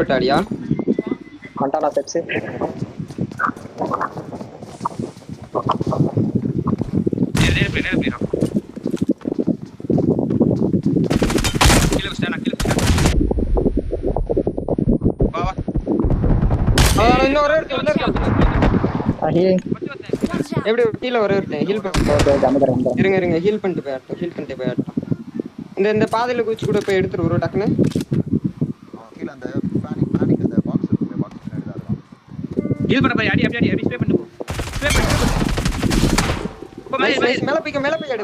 போட்டாடியா கண்டானா sets நேரே போயிரா கீழ ஸ்டானா வா வா இன்னொரு உள்ள இருக்கான் எப்படி கீழ ஒருத்தன் ஹீல் பண்ண இருங்க ஹீல் பண்ணிட்டு போயாட்டும் இந்த பாதையில குச்சி கூட போய் எடுத்துரு ஒரு டக்குன்னு கீழ அந்த பேனிக் அந்த பாக்ஸ் இருக்கு பாக்ஸ் பின்னாடி தான் இருக்கான் ஹீல் பண்ண போய் அடி ஸ்ப்ரே பண்ணு போ ஸ்ப்ரே பண்ணு மேல போய் எடு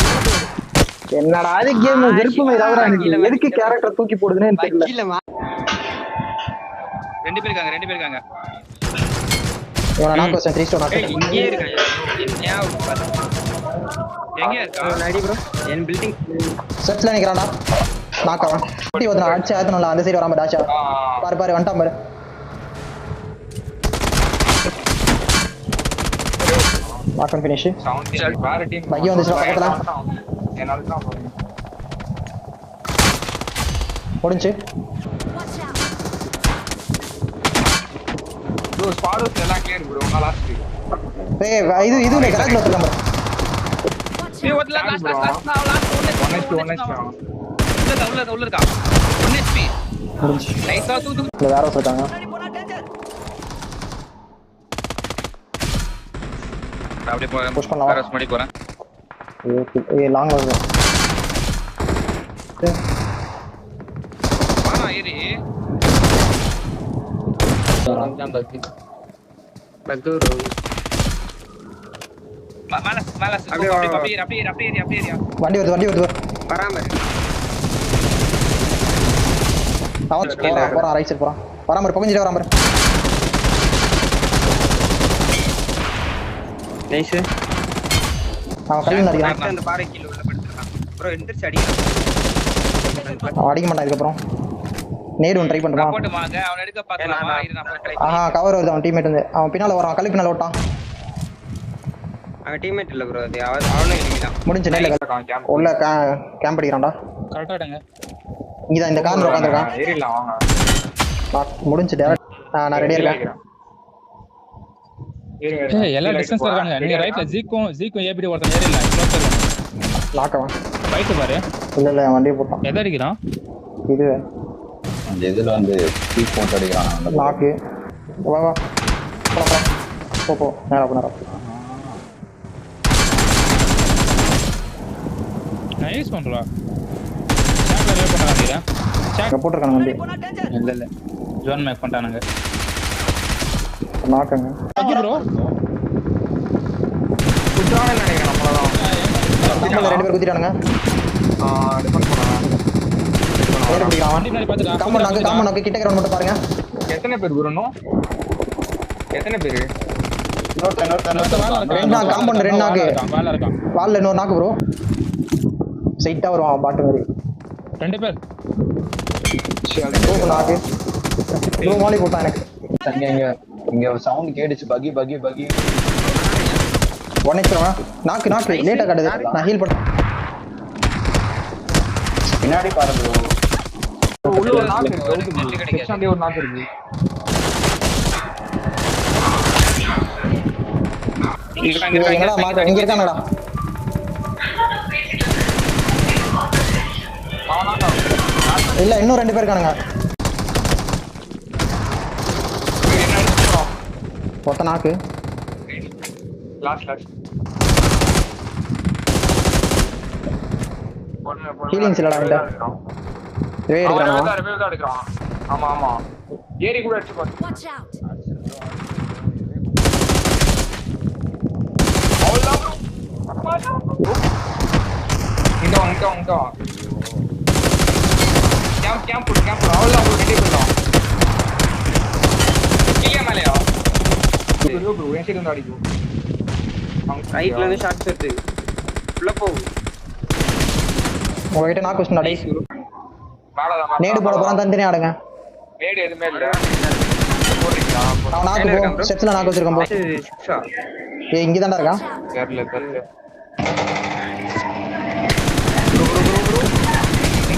என்னடா அது கேம் வெறுப்புமே ராவரா எதுக்கு கேரக்டர் தூக்கி போடுதுனே தெரியல கீழ ரெண்டு பேர் இருக்காங்க இவன நாக் வச்சேன் 3 ஸ்டோன் நாக் இங்கே இருக்கான் எங்க இருக்கான் அடி ப்ரோ என் பில்டிங் செட்ஸ்ல நிக்கறான்டா நாக் அவன் குட்டி ஓதுனா அடிச்சு ஆத்தனல அந்த சைடு வராம டாஷா பாரு வந்துட்டான் பாரு மார்க் ஃபினிஷ் சவுண்ட் வேற டீம் பைய வந்துச்சு பக்கத்துல என்னால தான் முடிஞ்சு ப்ரோ ஸ்பாடோஸ் எல்லாம் கிளியர் ப்ரோ நான் லாஸ்ட் ஏய் இது நீ கரெக்ட்ல வச்சிருக்க ஏய் ஒட்ல லாஸ்ட் லாஸ்ட் உள்ள இருக்கா 1 HP முடிஞ்சு நைஸா தூ வேற சொல்றாங்க அப்படியே போறேன் புஷ் பண்ணலாம் கரஸ் பண்ணி போறேன் ஏய் லாங் வருது வாடா ஏறி ரம்ஜான் பக்கி பத்தூர் மேல அப்படியே வண்டி வருது வராம அவன் போறான் ரைட் சைடு போறான் வராம பக்கஞ்சிட்டு வராம நைஸ் அவன் கல்வி அடிக்கிறான் அந்த பாறை கீழ உள்ள படுத்துறான் ப்ரோ எந்திரச்சு அடி அவன் அடிக்க மாட்டான் இதுக்கப்புறம் நேடு ஒன்று ட்ரை பண்ணுறான் போட்டு வாங்க அவன் எடுக்க பார்க்கலாமா இது நான் ட்ரை கவர் வருது அவன் டீம்மேட் வந்து அவன் பின்னால் வரான் கல்வி பின்னால் ஓட்டான் அவன் டீம்மேட் இல்ல ப்ரோ அது அவனும் எனிமிதான் முடிஞ்சு நேரில் உள்ள கேம்ப் அடிக்கிறான்டா கரெக்டா எடுங்க இங்கதான் இந்த கார்னர் உட்காந்துருக்கான் ஏறிடலாம் வாங்க முடிஞ்சு டேரக்ட் நான் ரெடியாக இருக்கேன் எல்லா டிஸ்டன்ஸ்ல இருக்காங்க நீங்க ரைட்ல ஜீக்கும் ஏபிடி ஒருத்தன் ஏறிடலாம் க்ளோஸ்ல லாக் அவன் ரைட் பாரு இல்ல வண்டியை போட்டான் எதை அடிக்கிறான் இது அந்த இதுல வந்து ஸ்பீட் போட்டு அடிக்கிறான் லாக்கு வா போ நேரம் நைஸ் பண்றா சாக்ல லே பண்ணாதீங்க சாக் போட்டுருக்காங்க வண்டி இல்ல ஜோன் மேக் பண்ணிட்டானுங்க நாக்குங்க ஓகே ப்ரோ குட்ரான நினைக்கிறேன் நம்மளதான் ரெண்டு பேர் குத்திட்டானுங்க டிஃபெண்ட் பண்ணலாம் நேரு பிடிக்கிறான் வண்டி முன்னாடி பாத்துடா காம்பவுண்ட் நாக்கு கிட்ட கிரவுண்ட் மட்டும் பாருங்க எத்தனை பேர் குருணும் எத்தனை பேர் ரெண்டு நாக்கு காம்பவுண்ட் ரெண்டு நாக்கு வேலை இருக்கான் வால்ல இன்னொரு நாக்கு ப்ரோ சைட்டா வருவான் பாட்டு மாதிரி ரெண்டு பேர் நாக்கு ப்ரோ மாலி போட்டான் எனக்கு இங்க சவுண்ட் கேடுச்சு பகி ஒன் நாக்கு லேட்டா காட்டுது நான் ஹீல் பண்ண பின்னாடி பாருங்க உள்ள ஒரு நாக்கு இருக்கு செக்ஷன்ல ஒரு நாக்கு இருக்கு எங்கடா மாட்ட இங்க இருக்கானடா இல்ல இன்னும் ரெண்டு பேர் இருக்கானுங்க ஒத்த நாக்கு லாஸ்ட் ஹீலிங்ஸ் இல்லடா இந்த வே எடுக்கறானே ரிவைவ் தான் எடுக்கறான் ஆமா ஏரி கூட அடிச்சு பாத்து Watch out. இங்க கேம்ப் அவ்வளவுதான் ஒரு ரெடி பண்ணலாம் கீழே மேலையா ப்ரோ என் சைடு வந்து அடிக்கும் ரைட்ல இருந்து ஷாட் செட் உள்ள போ உங்ககிட்ட நாக்கு வச்சுடா டேய் மேலதான் நேடு போட போறான் தந்தனே ஆடுங்க நேடு எதுமே இல்ல போறீங்களா அவன் நாக்கு போ செட்ல நாக்கு வச்சிருக்கான் போ சிக்ஸா ஏய் இங்க தான்டா இருக்கான் தெரியல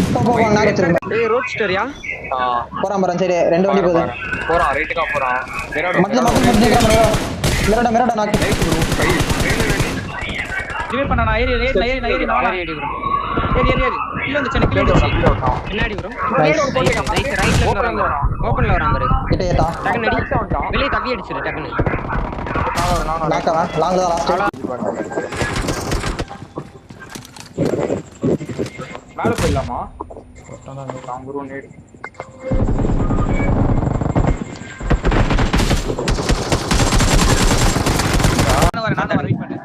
இப்போ போ நாக்கு வச்சிருக்கேன். ஏய் ரோட்ஸ்டர்யா போறான் போறான் சரி 2 வண்டி போகுது. போறான் ரைட்டுக்கா போறான் மிரடா நாக்கு. ரிவைவ் பண்ணா நான் ஏறி நான் ஏறி ப்ரோ ஏறி கீழ வந்து சென்னை கீழ பின்னாடி ப்ரோ ரைட்ல வராங்க ஓபன்ல வராங்க பாரு கிட்ட ஏத்தா. டக்குனு அடி வெளிய தப்பி அடிச்சிரு டக்குனு நாக்கவா லாங்ல தான் லாஸ்ட். மேல போயிடலாமா தாங்குறோம் நேடு நான் வெயிட் பண்ணேன்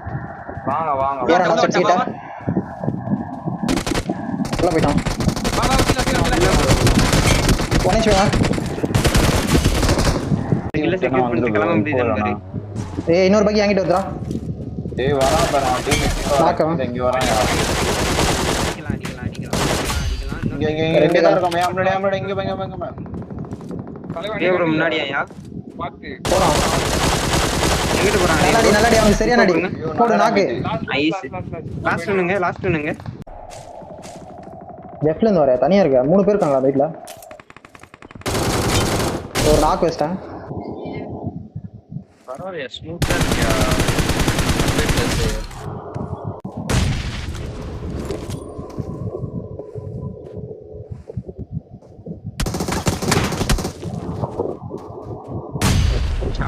வாங்க வாங்க ஏறடா செட் கிட்ட. உள்ள போய்ட்டான். வா கீழ ஒனேச்சு வா. இல்ல செக்யூர் பண்ணிட்டு கிளம்ப முடியுது பாரு ஏய் இன்னொரு பக்கி என்கிட்ட வந்துடா. ஏய் வரான் பாரு டீம் நாக்கவா. இங்க வராங்க அடிக்கலாம் இங்க தான் இருக்கோம் முன்னாடி இங்க பங்க ஏய் ப்ரோ முன்னாடியா பாத்து போறான். எங்கிட்டு போறான் நல்லடி அவனுக்கு சரியான அடி. போடு நாக்கு. ஐஸ் லாஸ்ட் ஒண்ணுங்க லெஃப்ட்ல இருந்து வர தனியா இருக்க 3 பேர் இருக்காங்களா வீட்ல. ஒரு நாக்கு வச்சிட்டேன். பரவாயில்லையா ஸ்மூத்தா இருக்கியா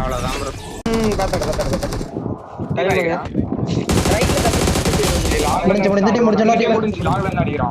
அவ்வளவுதான் ப்ரோ பாத்தா முடிஞ்சு டீம் முடிஞ்சு லாக்ல இருந்து அடிக்கிறான்